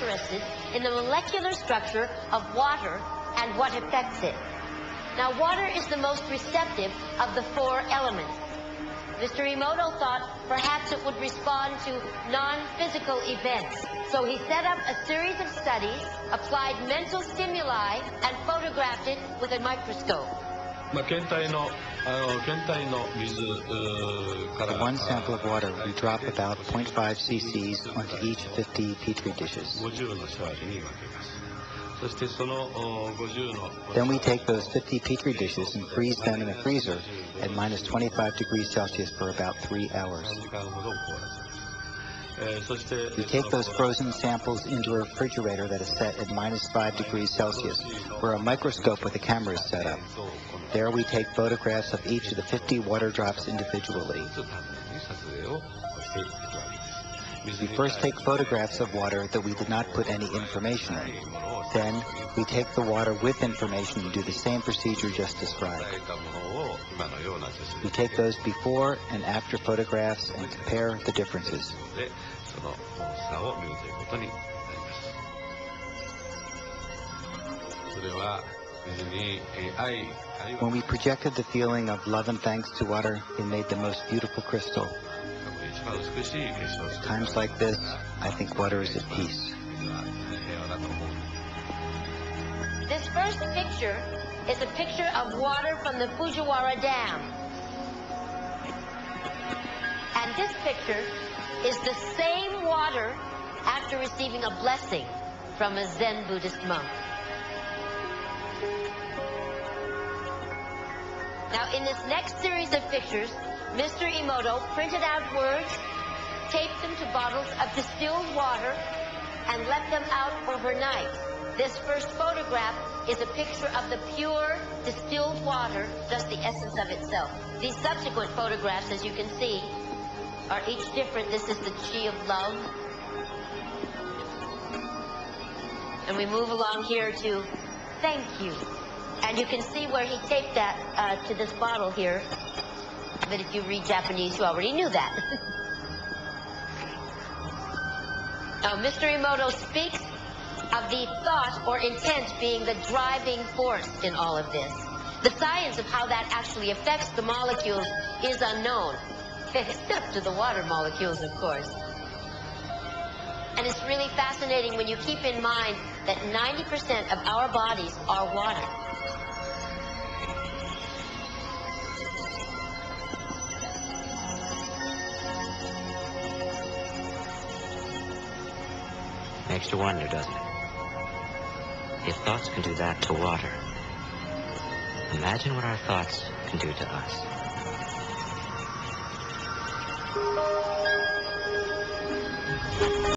interested in the molecular structure of water and what affects it. Now, water is the most receptive of the four elements. Mr. Emoto thought perhaps it would respond to non-physical events. So he set up a series of studies, applied mental stimuli, and photographed it with a microscope. The one sample of water, we drop about 0.5 cc's onto each 50 petri dishes. Then we take those 50 petri dishes and freeze them in a freezer at minus 25 degrees Celsius for about 3 hours. We take those frozen samples into a refrigerator that is set at minus 5 degrees Celsius, where a microscope with a camera is set up. There we take photographs of each of the 50 water drops individually. We first take photographs of water that we did not put any information in. Then we take the water with information and do the same procedure just described. We take those before and after photographs and compare the differences. When we projected the feeling of love and thanks to water, it made the most beautiful crystal. At times like this, I think water is at peace. This first picture is a picture of water from the Fujiwara Dam. And this picture is the same water after receiving a blessing from a Zen Buddhist monk. Now, in this next series of pictures, Mr. Emoto printed out words, taped them to bottles of distilled water, and let them out overnight. This first photograph is a picture of the pure distilled water, just the essence of itself. These subsequent photographs, as you can see, are each different. This is the chi of love. And we move along here to thank you. And you can see where he taped that to this bottle here. But if you read Japanese, you already knew that. Now, Mr. Emoto speaks of the thought or intent being the driving force in all of this. The science of how that actually affects the molecules is unknown, except to the water molecules, of course. And it's really fascinating when you keep in mind that 90% of our bodies are water. Makes you wonder, doesn't it? If thoughts can do that to water, imagine what our thoughts can do to us.